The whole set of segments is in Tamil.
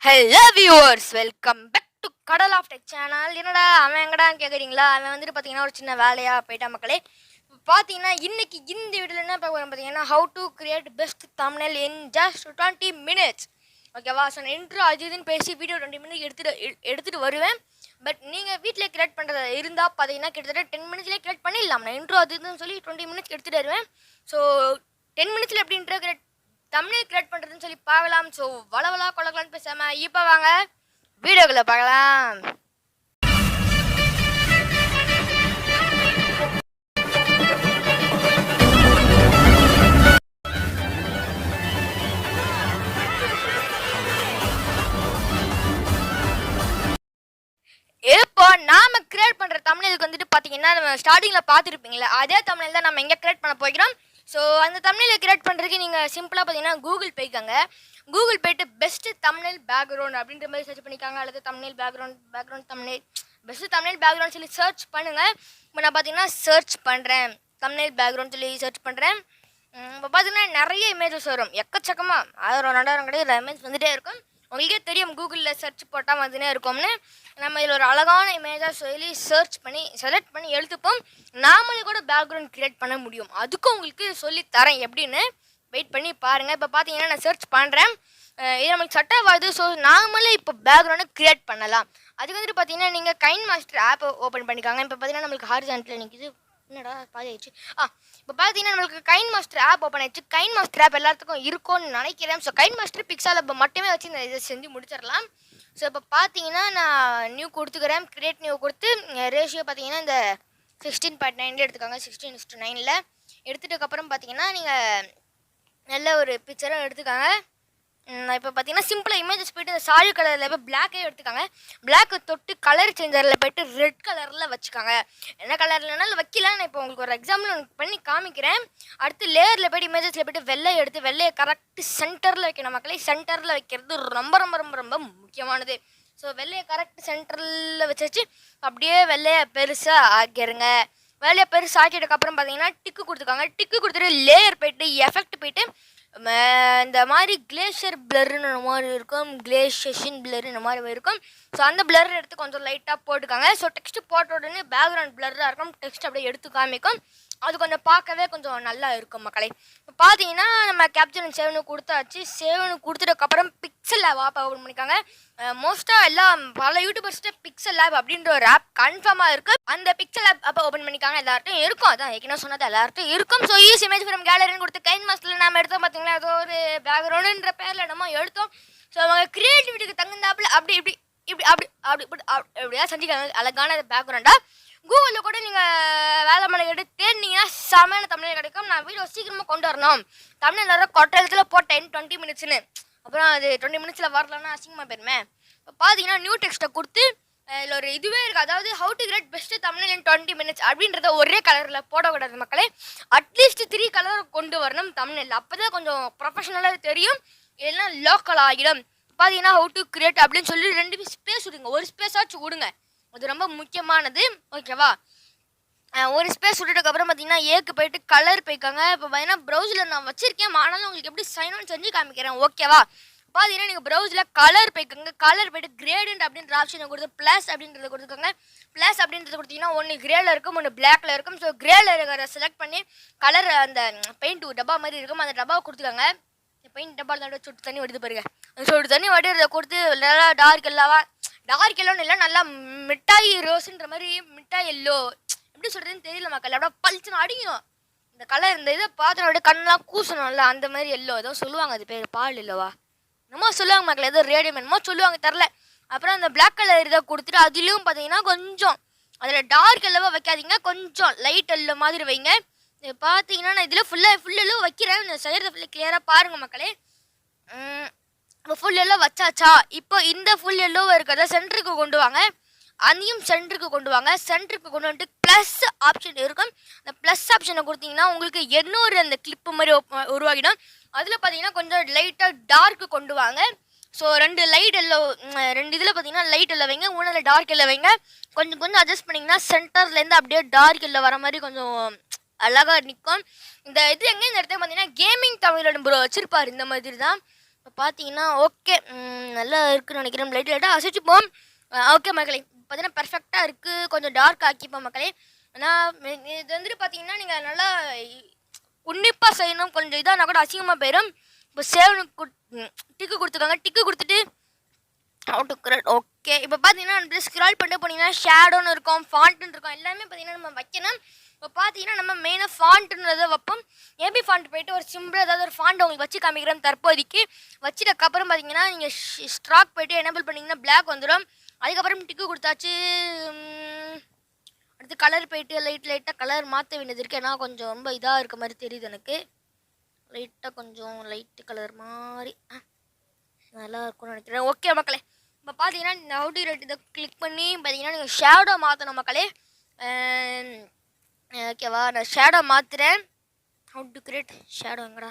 Hello viewers, welcome back to God.of.tech channel. என்னடா அவன் எங்கடான்னு கேட்குறீங்களா? அவன் வந்துட்டு பார்த்தீங்கன்னா ஒரு சின்ன வேலையாக போயிட்டா மக்களே. பார்த்தீங்கன்னா இன்னைக்கு இந்த வீடியோவில் என்ன பார்க்க போகிறோம் பார்த்தீங்கன்னா, how to create best thumbnail in just 20 minutes. ஓகேவா? ஸோ நான் இன்ட்ரோ அது இதுன்னு பேசி வீடியோ 20 minutes எடுத்துகிட்டு வருவேன். பட் நீங்கள் வீட்டில் கிரியேட் பண்ணுறது இருந்தால் பார்த்தீங்கன்னா கிட்டத்தட்ட 10 minutesலேயே கிரியேட் பண்ணிடலாம். நான் இன்ட்ரோ அது இதுன்னு சொல்லி 20 minutes எடுத்துகிட்டு வருவேன். ஸோ 10 minutesல எப்படி இன்ட்ரோ தம்ப்நெயில் கிரியேட் பண்ணுறதுன்னு சொல்லி பார்க்கலாம். ஸோ வளவலா கொள்ளக்கலான்னு பேசாமல் இப்போ வாங்க வீடியோக்குள்ளே பார்க்கலாம். இப்போ நாம கிரியேட் பண்ணுற தம்ப்நெயிலுக்கு வந்துட்டு பார்த்தீங்கன்னா நம்ம ஸ்டார்டிங்கில் பார்த்துருப்பீங்களா, அதே தம்ப்நெயில் தான் நம்ம எங்கே கிரியேட் பண்ண போகிறோம். ஸோ அந்த தம்ப்நெயிலை கிரியேட் பண்ணுறதுக்கு நீங்கள் சிம்பிளாக பார்த்தீங்கன்னா கூகுள் போய்க்காங்க. கூகுள் போய்ட்டு பெஸ்ட்டு தம்ப்நெயில் பேக்ரவுண்ட் அப்படின்ற மாதிரி சர்ச் பண்ணிக்காங்க. அல்லது thumbnail background thumbnail best thumbnail background சொல்லி சர்ச் பண்ணுங்கள். இப்போ நான் பார்த்தீங்கன்னா சர்ச் பண்ணுறேன், தம்ப்நெயில் பேக்ரவுண்ட் சொல்லி சர்ச் பண்ணுறேன். இப்போ பார்த்தீங்கன்னா நிறைய இமேஜஸ் வரும், எக்கச்சக்கமாக 1000 2000 கிடையாது இமேஜ் வந்துகிட்டே இருக்கும். உங்களுக்கே தெரியும் கூகுளில் சர்ச் போட்டால் வந்துனே இருக்கும்னு. நம்ம இதில் ஒரு அழகான இமேஜாக சொல்லி சர்ச் பண்ணி செலக்ட் பண்ணி எடுத்துப்போம். நாமளே கூட பேக்ரவுண்ட் க்ரியேட் பண்ண முடியும். அதுக்கும் உங்களுக்கு சொல்லி தரேன் எப்படின்னு, வெயிட் பண்ணி பாருங்கள். இப்போ பார்த்தீங்கன்னா நான் சர்ச் பண்ணுறேன், இது நமக்கு சட்டவாது. ஸோ நாமளே இப்போ பேக்ரவுண்டை க்ரியேட் பண்ணலாம். அதுக்கு வந்துட்டு பார்த்தீங்கன்னா நீங்கள் கைன் மாஸ்டர் ஆப் ஓப்பன் பண்ணிக்காங்க. இப்போ பார்த்தீங்கன்னா நம்மளுக்கு ஹாரிசான்டல் நிற்கிது, என்னடா பாதி ஆயிடுச்சு. இப்போ பார்த்தீங்கன்னா நம்மளுக்கு கைன் மாஸ்டர் ஆப் ஓப்பன் ஆயிடுச்சு. கைன் மாஸ்டர் ஆப் எல்லாத்துக்கும் இருக்கும்னு நினைக்கிறேன். ஸோ கைன் மாஸ்டர் பிக்சல் இப்போ மட்டுமே வச்சு இந்த இதை செஞ்சு முடிச்சிடலாம். ஸோ இப்போ பார்த்தீங்கன்னா நான் நியூ கொடுத்துக்கிறேன், கிரியேட் நியூ கொடுத்து ரேஷியோ பார்த்தீங்கன்னா இந்த 16.9 எடுத்துக்காங்க. 16:9 எடுத்துட்டதுக்கப்புறம் பார்த்தீங்கன்னா நீங்கள் நல்ல ஒரு பிக்சரும் எடுத்துக்காங்க. இப்போ பார்த்தீங்கன்னா சிம்பிளாக இமேஜஸ் போய்ட்டு இந்த சாரி கலரில் இப்போ பிளாக்கே எடுத்துக்காங்க. பிளாக்கை தொட்டு கலர் சேஞ்சரில் போய்ட்டு ரெட் கலரில் வச்சுக்காங்க. என்ன கலர்லனாலும் வைக்கலாம். நான் இப்போ உங்களுக்கு ஒரு எக்ஸாம்பிள் பண்ணி காமிக்கிறேன். அடுத்து லேயரில் போய்ட்டு இமேஜஸில் போய்ட்டு வெள்ளையை எடுத்து வெள்ளையை கரெக்ட் சென்டரில் வைக்கணும் மக்களே. சென்டரில் வைக்கிறது ரொம்ப ரொம்ப ரொம்ப ரொம்ப முக்கியமானது. ஸோ வெள்ளையை கரெக்ட் சென்டரில் வச்சு அப்படியே வெள்ளையை பெருசாக ஆக்கிடுங்க. வெள்ளையை பெருசாக ஆக்கிட்டதுக்கப்புறம் பார்த்தீங்கன்னா டிக்கு கொடுத்துக்காங்க. டிக்கு கொடுத்துட்டு லேயர் போய்ட்டு எஃபெக்ட் போய்ட்டு இந்த மாதிரி கிளேஷியர் பிளர்னு மாதிரி இருக்கும், கிளேஷியேஷன் பிளர்னு மாதிரி இருக்கும். ஸோ அந்த பிளர் எடுத்து கொஞ்சம் லைட்டாக போட்டுக்காங்க. ஸோ டெக்ஸ்ட் போட்ட உடனே பேக்ரவுண்ட் பிளர்ராக இருக்கும், டெக்ஸ்ட் அப்படியே எடுத்து காமிக்கும். அது கொஞ்சம் பார்க்கவே கொஞ்சம் நல்லா இருக்கும் மக்களே. இப்போ பார்த்தீங்கன்னா நம்ம கேப்சர் அண்ட் சேவ்னு கொடுத்தாச்சு. சேவ்னு கொடுத்துட்டதுக்கப்புறம் பிக்சல் ஆப் ஓப்பன் பண்ணிக்காங்க. மோஸ்ட்டாக எல்லாம் பல யூடியூபர்ஸ்ட்டு பிக்சல் ஆப் அப்படின்ற ஒரு ஆப் கன்ஃபார்மாக இருக்குது. அந்த பிக்சல் ஆப் அப்போ ஓப்பன் பண்ணிக்காங்க. எல்லார்ட்டும் இருக்கும், அதான் ஏற்கனவே சொன்னது எல்லார்ட்டும் இருக்கும். ஸோ ஈஸி இமேஜ் ஃப்ரம் கேலரின்னு கொடுத்து கைன் மாஸ்டரில் நம்ம எடுத்தோம் பார்த்தீங்கன்னா ஏதோ ஒரு பேக்ரவுண்டுன்ற பேரில் நம்ம எடுத்தோம். ஸோ அவங்க க்ரியேட்டிவிட்டிக்கு தகுந்தாப்புல அப்படி இப்படி இப்படி அப்படி அப்படி இப்படி அப்படியா செஞ்சுக்காங்க. அழகான பேக்ரவுண்டாக கூகுளில் கூட நீங்கள் வேலை மலை எடுத்து தேடினீங்கன்னா செமையான தமிழில் கிடைக்கும். நான் வீடியோ சீக்கிரமாக கொண்டு வரணும், தமிழில் கொட்டத்தில் போட்டேன் 20 minutesன்னு. அப்புறம் அது 20 minutesல வரலன்னா அசிங்கமாக போயிருமே. இப்போ பார்த்தீங்கன்னா நியூ டெக்ஸ்ட்டை கொடுத்து இதில் ஒரு இதுவே இருக்குது, அதாவது how to create best thumbnail in 20 minutes அப்படின்றத ஒரே கலரில் போடக்கூடாது மக்களே. அட்லீஸ்ட் 3 கலர் கொண்டு வரணும் தம்ப்நெயில். அப்போ தான் கொஞ்சம் ப்ரொஃபஷனலாக தெரியும், இல்லைன்னா லோக்கல் ஆகிடும். பார்த்தீங்கன்னா ஹவு டு கிரியேட் அப்படின்னு சொல்லி 2 ஸ்பேஸ் விடுங்க, ஒரு ஸ்பேஸாச்சும் விடுங்க, அது ரொம்ப முக்கியமானது. ஓகேவா? ஒரு ஸ்பேஸ் விட்டுட்டதுக்கப்புறம் பார்த்தீங்கன்னா ஏக்கு போய்ட்டு கலர் போய்க்காங்க. இப்போ பார்த்தீங்கன்னா ப்ரௌஸில் நான் வச்சுருக்கேன், ஆனாலும் உங்களுக்கு எப்படி சைன் ஆன் செஞ்சு காமிக்கிறேன். ஓகேவா? பார்த்தீங்கன்னா நீங்கள் ப்ரௌஸில் கலர் போய்க்கோங்க. கலர் போய்ட்டு கிரேடண்ட் அப்படின்ற ஆப்ஷனை கொடுத்து ப்ளஸ் அப்படின்றத கொடுத்துக்கோங்க. ப்ளஸ் அப்படின்றத கொடுத்தீங்கன்னா ஒன்று கிரேல இருக்கும், ஒன்று பிளாக்ல இருக்கும். ஸோ கிரேல இருக்கிற செலக்ட் பண்ணி கலர் அந்த பெயிண்ட் டப்பா மாதிரி இருக்கும், அந்த டப்பாவை கொடுத்துக்கோங்க. பெயிண்ட் டப்பா சுட்டு தண்ணி வடிது பாருங்க, சுட்டு தண்ணி வடிகிறத கொடுத்து நல்லா டார்க் எல்லோன்னு இல்லை, நல்லா மிட்டாய் ரோஸுன்ற மாதிரி மிட்டாய் எல்லோ எப்படி சொல்கிறதுன்னு தெரியல மக்கள். அப்படியே பளிச்சுன்னு அடிக்கணும் இந்த கலர். இந்த இதை பார்த்து அப்படியே கண்ணெலாம் கூசணும்ல, அந்த மாதிரி எல்லோ ஏதோ சொல்லுவாங்க, அது பேர் பால் இல்லைவா என்னமோ சொல்லுவாங்க மக்கள், ஏதோ ரேடியம் என்னமோ சொல்லுவாங்க, தெரில. அப்புறம் அந்த பிளாக் கலர் இதை கொடுத்துட்டு அதுலேயும் பார்த்தீங்கன்னா கொஞ்சம் அதில் டார்க் எல்லோவாக வைக்காதீங்க, கொஞ்சம் லைட் எல்லோ மாதிரி வைங்க. பார்த்தீங்கன்னா நான் இதில் ஃபுல் எல்லோ வைக்கிறேன். இந்த செய்கிறத ஃபுல்லாக கிளியராக பாருங்கள் மக்களே. இப்போ ஃபுல் எல்லோ வச்சாச்சா? இப்போ இந்த ஃபுல் எல்லோவாக இருக்கிறத சென்டருக்கு கொண்டு வாங்க, அதையும் சென்டருக்கு கொண்டு வாங்க. சென்டருக்கு கொண்டு வந்துட்டு ப்ளஸ் ஆப்ஷன் இருக்கும், அந்த ப்ளஸ் ஆப்ஷனை கொடுத்தீங்கன்னா உங்களுக்கு இன்னொரு அந்த கிளிப்பு மாதிரி உருவாகிடும். அதில் பார்த்தீங்கன்னா கொஞ்சம் லைட்டாக டார்க்கு கொண்டு வாங்க. ஸோ 2 லைட் எல்லோ, 2 இதில் பார்த்தீங்கன்னா லைட் எல்லோ வைங்க, 3 டார்க் எல்லோ வைங்க. கொஞ்சம் அட்ஜஸ்ட் பண்ணிங்கன்னா சென்டர்லேருந்து அப்படியே டார்க் எல்லோ வர மாதிரி கொஞ்சம் அழகாக நிற்கும். இந்த இது எங்கே இந்த இடத்துல பார்த்தீங்கன்னா கேமிங் தமிழோட ப்ரோ வச்சுருப்பார், இந்த மாதிரி தான் இப்போ பார்த்தீங்கன்னா ஓகே நல்லா இருக்குன்னு நினைக்கிறேன். லைட்டாக அசைச்சுப்போம். ஓகே மக்களே, பார்த்தீங்கன்னா பெர்ஃபெக்டாக இருக்குது. கொஞ்சம் டார்க் ஆக்கிப்போம் மக்களே. ஆனால் இது வந்துட்டு பார்த்தீங்கன்னா நீங்கள் நல்லா உன்னிப்பாக செய்யணும். கொஞ்சம் இதானா கூட அசிங்கமாக போயிடும். இப்போ டிக்கு கொடுத்துக்கோங்க. டிக்கு கொடுத்துட்டு ஓகே. இப்போ பார்த்தீங்கன்னா நம்ம ஸ்க்ரால் பண்ணிட்டு போனீங்கன்னா ஷேடோன்னு இருக்கும், ஃபாண்ட்டுன்னு இருக்கும், எல்லாமே பார்த்தீங்கன்னா நம்ம வைக்கணும். இப்போ பார்த்தீங்கன்னா நம்ம மெயினாக ஃபாண்ட்டுன்றதை வைப்போம். ஏபி ஃபாண்ட் போயிட்டு ஒரு சிம்பிள் ஏதாவது ஒரு ஃபாண்ட் உங்களுக்கு வச்சு காமிக்கிறேன் தற்போதைக்கு. வச்சுட்டக்கப்புறம் பார்த்தீங்கன்னா நீங்கள் ஸ்ட்ராக் போயிட்டு எனேபிள் பண்ணிங்கன்னா பிளாக் வந்துடும். அதுக்கப்புறம் டிக்கு கொடுத்தாச்சு. அடுத்து கலர் போயிட்டு லைட்டாக கலர் மாற்ற வேண்டியது இருக்குது. ஏன்னா கொஞ்சம் ரொம்ப இதாக இருக்க மாதிரி தெரியுது எனக்கு. லைட்டாக கொஞ்சம் லைட்டு கலர் மாதிரி நல்லா இருக்கும்னு நினைக்கிறேன். ஓகே மக்களே, இப்போ பார்த்தீங்கன்னா இந்த ஹவு டு கிரியேட் இதை கிளிக் பண்ணி பார்த்தீங்கன்னா நீங்கள் ஷேடோ மாற்றணும் மக்களே. ஓகேவா, நான் ஷேடோ மாற்றுறேன். ஹவு டு கிரியேட் ஷேடோ எங்கடா?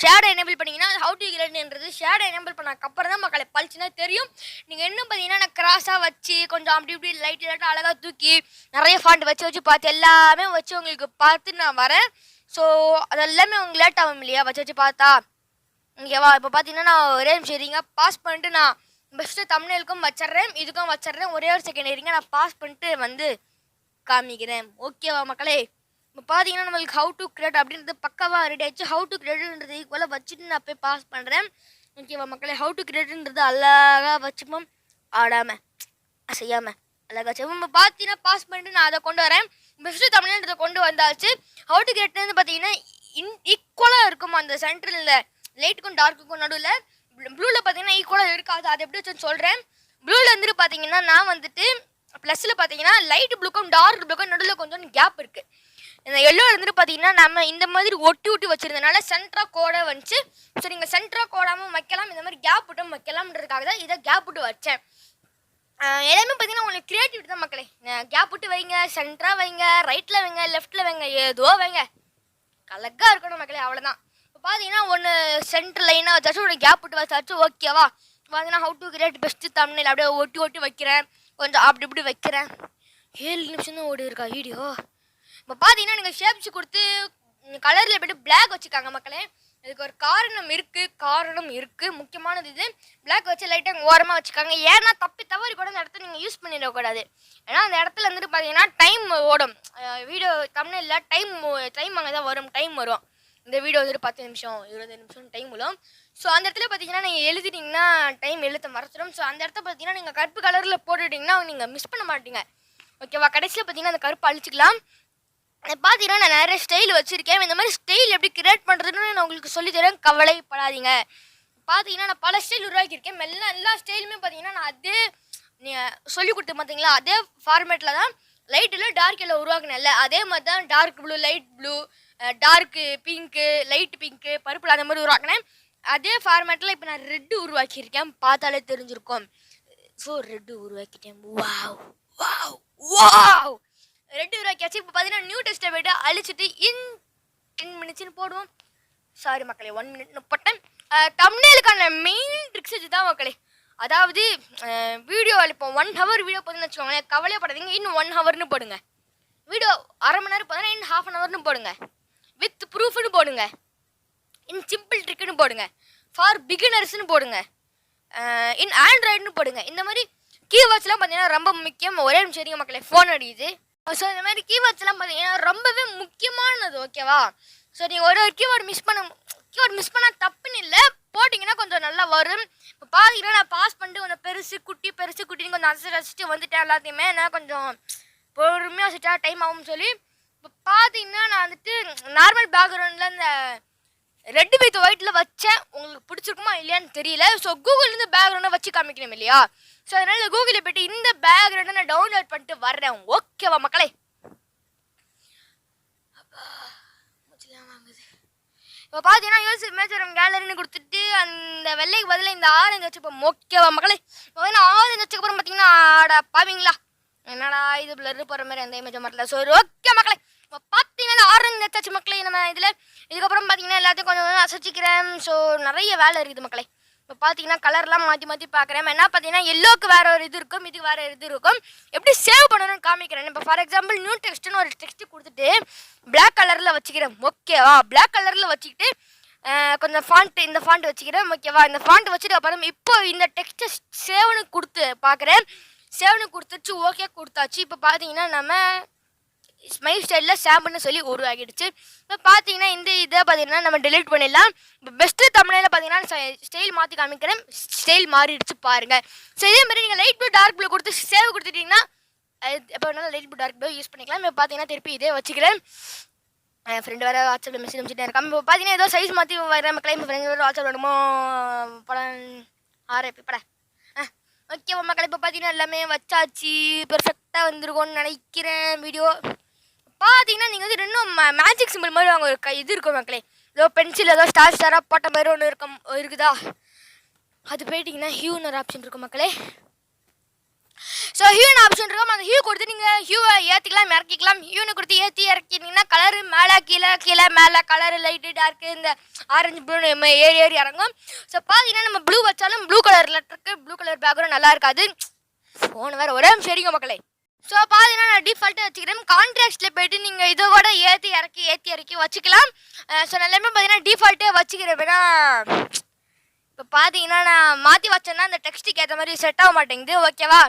ஷேடோ எனேபிள் பண்ணிங்கன்னா ஹவு டு கிரியேட்ன்றது ஷேடோ எனேபிள் பண்ணக்கப்புறம் தான் மக்களை பழிச்சுன்னா தெரியும். நீங்கள் இன்னும் பார்த்தீங்கன்னா நான் கிராஸாக வச்சு கொஞ்சம் அப்படி இப்படி லைட்டாக அழகாக தூக்கி நிறைய ஃபாண்ட் வச்சு பார்த்து எல்லாமே வச்சு உங்களுக்கு பார்த்து நான் வரேன். ஸோ அதெல்லாமே உங்களுக்கு லேட் ஆகும் இல்லையா வச்சு பார்த்தா. ஓகேவா, இப்போ பார்த்தீங்கன்னா நான் ஒரே நிமிஷம் இருங்க, பாஸ் பண்ணிட்டு நான் பெஸ்ட்டு தம்ப்நெயிலுக்கும் வச்சிட்றேன், இதுக்கும் வச்சிட்றேன். ஒரே ஒரு செகண்ட் இருங்க, நான் பாஸ் பண்ணிட்டு வந்து காமிக்கிறேன். ஓகேவா மக்களே, இப்போ பார்த்தீங்கன்னா நம்மளுக்கு ஹவு டு கிரியேட் அப்படின்றது பக்காவாக ரெடி ஆகிடுச்சு. ஹவு டு கிரியேட்ன்றது ஈக்குவலாக வச்சுட்டு நான் போய் பாஸ் பண்ணுறேன். ஓகேவா மக்களே, ஹவு டு கிரியேட்ன்றது அழகாக வச்சுப்போம், ஆடாமல் செய்யாமல் அழகாக வச்சுப்போம். இப்போ பார்த்தீங்கன்னா பாஸ் பண்ணிட்டு நான் அதை கொண்டு வரேன். பெஸ்ட்டு தமிழ்ன்றதை கொண்டு வந்தாச்சு. ஹவு டு கிரியேட்னு பார்த்தீங்கன்னா ஈக்குவலாக இருக்கும். அந்த சென்டரில் லைட்டுக்கும் டார்க்குக்கும் நடுவில் ப்ளூவில் பார்த்தீங்கன்னா ஈக்குவலாக இருக்காது. அதை எப்படி வச்சுன்னு சொல்கிறேன். ப்ளூவில் வந்துட்டு பார்த்தீங்கன்னா நான் வந்துட்டு ப்ளஸில் பார்த்தீங்கன்னா லைட் ப்ளூக்கும் டார்க் ப்ளூக்கும் நடுவில் கொஞ்சம் கேப் இருக்குது. இந்த எல்லோ வந்துட்டு பார்த்தீங்கன்னா நம்ம இந்த மாதிரி ஒட்டி வச்சுருந்தனால சென்ட்ரா கோடாக வந்துச்சு. ஸோ நீங்கள் சென்ட்ரா கோடாமல் வைக்கலாம், இந்த மாதிரி கேப் விட்டும் வைக்கலாம்ன்றதுக்காக தான் இதை கேப் விட்டு வச்சேன். எல்லாமே பார்த்தீங்கன்னா உங்களுக்கு கிரியேட்டிவிட்டி தான் மக்களே. கேப் விட்டு வைங்க, சென்ட்ரா வைங்க, ரைட்டில் வைங்க, லெஃப்ட்டில் வைங்க, ஏதோ வைங்க, அழகாக இருக்கணும் மக்களே, அவ்வளோதான். இப்போ பார்த்தீங்கன்னா ஒன்று சென்டர் லைனாக வச்சாச்சும் ஒன்று கேப் விட்டு வச்சாச்சும் ஓகேவா. பார்த்தீங்கன்னா how to create best thumbnail அப்படியே ஒட்டி வைக்கிறேன், கொஞ்சம் அப்படி இப்படி வைக்கிறேன். 7 நிமிஷம் தான் ஓடி இருக்கா வீடியோ. இப்போ பார்த்தீங்கன்னா நீங்கள் ஷேப்ஸ் கொடுத்து கலரில் போய்ட்டு பிளாக் வச்சுக்காங்க மக்களே. இதுக்கு ஒரு காரணம் இருக்குது. முக்கியமானது இது. பிளாக் வச்சு லைட்டாக ஓரமாக வச்சுக்காங்க. ஏன்னா தவறி கூட அந்த இடத்த நீங்கள் யூஸ் பண்ணிடக்கூடாது. ஏன்னா அந்த இடத்துல வந்துட்டு பார்த்தீங்கன்னா டைம் ஓடும். வீடியோ தம்ப்நெயிலில் டைம் அங்கே தான் வரும், டைம் வரும். இந்த வீடியோ வந்துட்டு 10 நிமிஷம் 20 நிமிஷம் டைம் வரும். ஸோ அந்த இடத்துல பார்த்தீங்கன்னா நீங்கள் எழுதிட்டிங்கன்னா டைம் எழுத மறைச்சிடும். ஸோ அந்த இடத்த பார்த்தீங்கன்னா நீங்கள் கருப்பு கலரில் போட்டுட்டிங்கன்னா நீங்கள் மிஸ் பண்ண மாட்டீங்க. ஓகேவா, கடைசியில் பார்த்தீங்கன்னா அந்த கருப்பு அழிச்சிக்கலாம். பார்த்தீங்கன்னா நான் நிறைய ஸ்டைல் வச்சுருக்கேன். இந்த மாதிரி ஸ்டைல் எப்படி கிரியேட் பண்ணுறதுன்னு நான் உங்களுக்கு சொல்லித்தரேன், கவலைப்படாதீங்க. பார்த்தீங்கன்னா நான் பல ஸ்டைல் உருவாக்கியிருக்கேன். எல்லா ஸ்டைலுமே பார்த்தீங்கன்னா நான் அதே சொல்லி கொடுத்து பார்த்தீங்களா அதே ஃபார்மேட்டில் தான் லைட்டில் டார்க் எல்லாம் உருவாக்கினேன்ல அதே மாதிரி தான் dark blue, light blue, dark pink, light pink, பருப்பில் அந்த மாதிரி உருவாக்கினேன். அதே ஃபார்மேட்டில் இப்போ நான் ரெட்டு உருவாக்கியிருக்கேன், பார்த்தாலே தெரிஞ்சிருக்கும். ஸோ ரெட்டு உருவாக்கிட்டேன். வாவ் வாவ் வாவ், ரெட்டு உருவாக்கியாச்சு. இப்போ பார்த்தீங்கன்னா நியூ டெஸ்ட்டை போய்ட்டு அழிச்சிட்டு 10 மினிட்ஸ்னு போடுவோம். சாரி மக்களே, 1 மினிட்னு போட்டேன். தம்ப்நெயிலுக்கான மெயின் ட்ரிக்ஸ் இது தான் மக்களே. அதாவது வீடியோ இப்போ 1 ஹவர் வீடியோ போதுன்னு வச்சுக்கோங்களேன், கவலைப்படாதீங்க. இன்னும் 1 ஹவர்னு போடுங்க. வீடியோ அரை மணி நேரம் போதுன்னா இன்னும் ½ அன் ஹவர்னு போடுங்க. வித் ப்ரூஃப்னு போடுங்க. இன் சிம்பிள் ட்ரிக்குன்னு போடுங்க. ஃபார் பிகினர்ஸ்னு போடுங்க. இன் ஆண்ட்ராய்டுன்னு போடுங்க. இந்த மாதிரி கீவேர்ட்ஸ்லாம் பார்த்தீங்கன்னா ரொம்ப முக்கியம். ஒரே நிமிஷம் சரிங்க மக்களே, ஃபோன் அடிக்குது. ஸோ இந்த மாதிரி கீவேர்ட்ஸ்லாம் பார்த்தீங்கன்னா ரொம்பவே முக்கியமானது. ஓகேவா, ஸோ நீங்கள் ஒரு கீவேர்டு மிஸ் பண்ணால் தப்புன்னு இல்லை, போட்டிங்கன்னா கொஞ்சம் நல்லா வரும். இப்போ பார்த்தீங்கன்னா நான் பாஸ் பண்ணிட்டு கொஞ்சம் பெருசு குட்டின்னு கொஞ்சம் அசைச்சிட்டு வந்துட்டேன் எல்லாத்தையுமே. நான் கொஞ்சம் பொறுமையாக வச்சுட்டா டைம் ஆகும்னு சொல்லி இப்போ பார்த்தீங்கன்னா நான் வந்துட்டு நார்மல் பேக்ரவுண்டில் இந்த ரெட் வித் ஒயிட்டில் வச்சேன். உங்களுக்கு பிடிச்சிருக்குமா இல்லையான்னு தெரியல. ஸோ கூகுள்லேருந்து பேக்ரவுண்டை வச்சு காமிக்கணும் இல்லையா. ஸோ அதனால் கூகுளில் போய்ட்டு இந்த பேக்ரவுண்டை நான் டவுன்லோட் பண்ணிட்டு வர்றேன். ஓகேவா மக்களே. இப்போ பார்த்தீங்கன்னா யூஸ் மேஜர் கேலரின்னு கொடுத்துட்டு அந்த வெள்ளைக்கு பதிலாக இந்த ஆரஞ்சு வச்சுப்போம். ஓகேவா மக்களே. இப்போ ஆரஞ்சு வச்சக்கப்புறம் பார்த்தீங்கன்னா ஆடா பாவீங்களா, என்னடா இது பிளர் போகிற மாதிரி அந்த இமேஜை மாட்டல. ஸோ ஓகே மக்களே, இப்போ பார்த்தீங்கன்னா ஆரஞ்சு வச்சாச்சு மக்களே. நம்ம இதில் இதுக்கப்புறம் பார்த்தீங்கன்னா எல்லாத்தையும் கொஞ்சம் அசைச்சிக்கிறேன். ஸோ நிறைய வேலை இருக்குது மக்களே. இப்போ பார்த்தீங்கன்னா கலர்லாம் மாற்றி பார்க்குறேன். என்ன பார்த்தீங்கன்னா எல்லோக்கு வேறு ஒரு இது இருக்கும், இதுக்கு வேறு இது இருக்கும். எப்படி சேவ் பண்ணணும்னு காமிக்கிறேன். இப்போ ஃபார் எக்ஸாம்பிள் நியூ டெக்ஸ்ட்னு ஒரு டெக்ஸ்ட்டு கொடுத்துட்டு பிளாக் கலரில் வச்சுக்கிறேன். ஓகேவா, பிளாக் கலரில் வச்சுக்கிட்டு கொஞ்சம் ஃபாண்ட் இந்த ஃபாண்ட் வச்சுக்கிறேன். ஓகேவா? இந்த ஃபாண்ட் வச்சுட்டு அப்புறம் இப்போ இந்த டெக்ஸ்ட்டை சேவ்னு கொடுத்து பார்க்குறேன். சேவ்னு கொடுத்துச்சு, ஓகே கொடுத்தாச்சு. இப்போ பார்த்தீங்கன்னா நம்ம ஸ்மைல் ஸ்டைலில் சாம்பிள்னு சொல்லி உருவாகிடுச்சு. இப்போ பார்த்தீங்கன்னா இந்த இதை பார்த்தீங்கன்னா நம்ம டெலிட் பண்ணிடலாம். இப்போ பெஸ்ட்டு தமிழில் பார்த்தீங்கன்னா ஸ்டைல் மாற்றி காமிக்கிறேன். ஸ்டைல் மாறிடுச்சு பாருங்கள். ஸோ இதே மாதிரி நீங்கள் லைட் ப்ளூ டார்க் ப்ளூ கொடுத்து சேவ் கொடுத்துட்டிங்கன்னா எப்போ வேணாலும் light blue dark blue use பண்ணிக்கலாம். இப்போ பார்த்தீங்கன்னா திருப்பி இதே வச்சுக்கிறேன். என் ஃப்ரெண்டு வேறு வாட்ஸ்அப்பில் மெசேஜ் அனுப்பிச்சிட்டே இருக்கான். இப்போ பார்த்தீங்கன்னா ஏதோ சைஸ் மாற்றி வர மக்களே என் ஃப்ரெண்டு வேறு வாட்ஸ்அப் வேணுமோ படம் ஆர்ஐபி படம் ஓகே மக்களே. இப்போ பார்த்தீங்கன்னா எல்லாமே வச்சாச்சு, பெர்ஃபெக்டாக வந்துருக்கும்னு நினைக்கிறேன். வீடியோ பார்த்தீங்கன்னா நீங்கள் வந்து இன்னும் மேஜிக் சிம்பிள் மாதிரி அவங்க ஒரு இது இருக்கும் மக்களே. ஏதோ பென்சில் ஏதோ ஸ்டாராக போட்ட மாதிரி ஒன்று இருக்குதா, அது போயிட்டிங்கன்னா ஹியூன்னு ஒரு ஆப்ஷன் இருக்கும் மக்களே. ஸோ ஹியூன்னு ஆப்ஷன் இருக்கும். அந்த ஹியூ கொடுத்து நீங்கள் ஹியூவை ஏற்றிக்கலாம் இறக்கிக்கலாம். ஹியூனை கொடுத்து ஏற்றி இறக்கிட்டிங்கன்னா கலரு மேலே கீழே மேலே கலரு லைட்டு டார்க்கு இந்த ஆரஞ்சு ப்ளூ ஏறி இறங்கும். ஸோ பார்த்தீங்கன்னா நம்ம ப்ளூ வச்சாலும் ப்ளூ கலர் லெட்டருக்கு ப்ளூ கலர் பேக்ரவுண்ட் நல்லா இருக்காது. ஃபோன் வேறு ஒரே சரிங்க மக்களே. ஸோ பார்த்தீங்கன்னா நான் டிஃபால்ட்டாக வச்சுக்கிறேன். கான்ட்ராக்டில் போய்ட்டு நீங்கள் இதை கூட ஏற்றி இறக்கி வச்சுக்கலாம். ஸோ நான் எல்லாமே பார்த்தீங்கன்னா டிஃபால்ட்டே வச்சுக்கிறேன். வேணா இப்போ பார்த்தீங்கன்னா நான் மாற்றி வச்சேன்னா அந்த டெக்ஸ்ட்டுக்கு ஏற்ற மாதிரி செட் ஆக மாட்டேங்குது. ஓகேவா?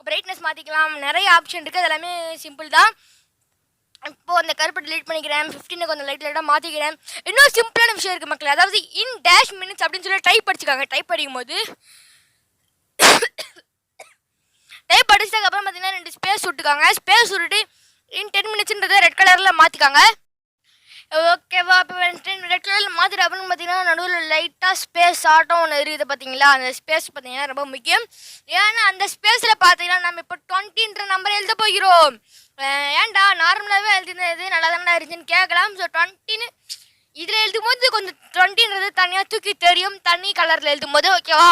பிரைட்னஸ் மாற்றிக்கலாம், நிறைய ஆப்ஷன் இருக்குது. அது எல்லாமே சிம்பிள் தான். இப்போது அந்த கருப்பை டிலீட் பண்ணிக்கிறேன். 15 கொஞ்சம் லைட்டாக மாற்றிக்கிறேன். இன்னும் சிம்பிளான விஷயம் இருக்குது மக்களே. அதாவது இன் டேஷ் மினிட்ஸ் அப்படின்னு சொல்லி டைப் அடிச்சுக்காங்க. டைப் அடிக்கும் போது டைப் அடிச்சதுக்கப்புறம் பார்த்தீங்கன்னா 2 ஸ்பேஸ் விட்டுக்காங்க. ஸ்பேஸ் விட்டுட்டு இன் 10 மினிட்ஸ்ன்றதை ரெட் கலரில் மாற்றிக்காங்க. ஓகேவா? இப்போ ரெட் கலரில் மாற்றிட்டு அப்படின்னு பார்த்தீங்கன்னா நடுவில் லைட்டாக ஸ்பேஸ் ஆட்டம் ஒன்று இருக்குது பார்த்தீங்களா? அந்த ஸ்பேஸ் பார்த்தீங்கன்னா ரொம்ப முக்கியம். ஏன்னா அந்த ஸ்பேஸில் பார்த்தீங்கன்னா நம்ம இப்போ 20ன்ற நம்பரை எழுத போகிறோம். ஏன்டா நார்மலாகவே எழுதினது நல்லா தானே இருந்துச்சுன்னு கேட்கலாம். ஸோ 20ன்னு இதில் எழுதும் போது கொஞ்சம் 20ன்றது தனியாக தூக்கி தெரியும் தனி கலரில் எழுதும் போது. ஓகேவா?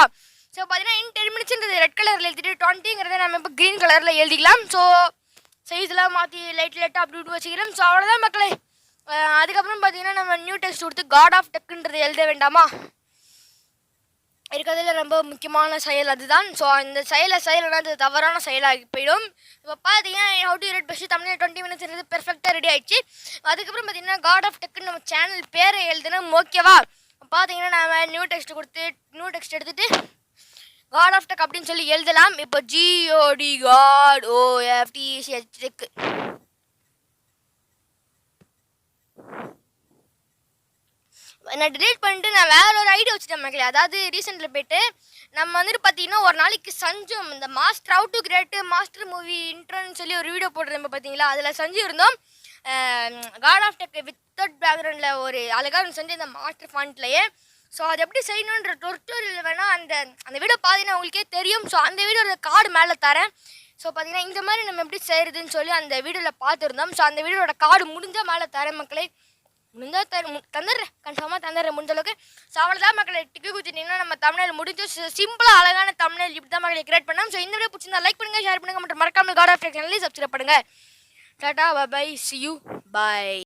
ஸோ பார்த்தீங்கன்னா இன் 10 மினிட்ஸ்ன்றது ரெட் கலரில் எழுதிட்டு 20ங்கிறத நம்ம இப்போ க்ரீன் கலரில் எழுதிக்கலாம். ஸோ சைஸ்லாம் மாற்றி லைட்டாக அப்படி விட்டு வச்சுக்கிறோம். ஸோ அவ்வளோதான் மக்களே. அதுக்கப்புறம் பார்த்தீங்கன்னா நம்ம நியூ டெக்ஸ்ட் கொடுத்து God.of.techன்றது எழுத வேண்டாமா? இருக்கிறதுல ரொம்ப முக்கியமான செயல் அதுதான். ஸோ அந்த செயல்னா அது தவறான செயலாகி போயிடும். இப்போ பார்த்தீங்கன்னா how to write best Tamil 20 மினிட்ஸ்ன்றது பெர்ஃபெக்டாக ரெடி ஆகிடுச்சு. அதுக்கப்புறம் பார்த்தீங்கன்னா God.of.techன்னு நம்ம சேனல் பேரை எழுதணும். ஓகேவா? பார்த்தீங்கன்னா நம்ம நியூ டெக்ஸ்ட் கொடுத்து நியூ டெக்ஸ்ட் எடுத்துகிட்டு God.of.tech அப்படின்னு சொல்லி எழுதலாம். இப்போ GOD நான் டிலீட் பண்ணிட்டு நான் வேற ஒரு ஐடியா வச்சுட்டேன் மக்களே. அதாவது ரீசெண்டில் போய்ட்டு நம்ம வந்துட்டு பார்த்தீங்கன்னா ஒரு நாளைக்கு சஞ்சும் இந்த master how to create master movie இன்ட்ரோன்னு சொல்லி ஒரு வீடியோ போடுறேன் பார்த்தீங்களா? அதில் செஞ்சு இருந்தோம். God.of.tech வித்தவுட் பேக்ரவுண்டில் ஒரு அழகாக செஞ்சு இந்த மாஸ்டர் ஃபாண்ட்லேயே. ஸோ அது எப்படி செய்யணுன்ற டொர்ட்டோரியல் வேணால் அந்த வீடியோ பார்த்தீங்கன்னா உங்களுக்கே தெரியும். ஸோ அந்த வீடியோட கார்டு மேலே தரேன். ஸோ பார்த்தீங்கன்னா இந்த மாதிரி நம்ம எப்படி செய்கிறதுன்னு சொல்லி அந்த வீடியோவில் பார்த்துருந்தோம். ஸோ அந்த வீடியோட கார்டு முடிஞ்சால் மேலே தரேன் மக்களே. முடிஞ்சால் தந்துடுறேன், கன்ஃபார்மாக தந்துடுறேன் முடிஞ்ச அளவுக்கு. ஸோ அவ்வளோதான் மக்களை டிக்கி குத்திட்டிங்கன்னா நம்ம தமிழில் முடிஞ்சு சிம்பிளாக அழகான தமிழில் இப்படி தான் மக்களை கிரியேட் பண்ணோம். ஸோ இந்த வீடியோ பிடிச்சிருந்தா லைக் பண்ணுங்கள், ஷேர் பண்ணுங்கள் மற்றும் மறக்காமல் God.of.tech சேனலையும் சப்ஸ்கிரைப் பண்ணுங்கள். Tata, bye, see you, bye.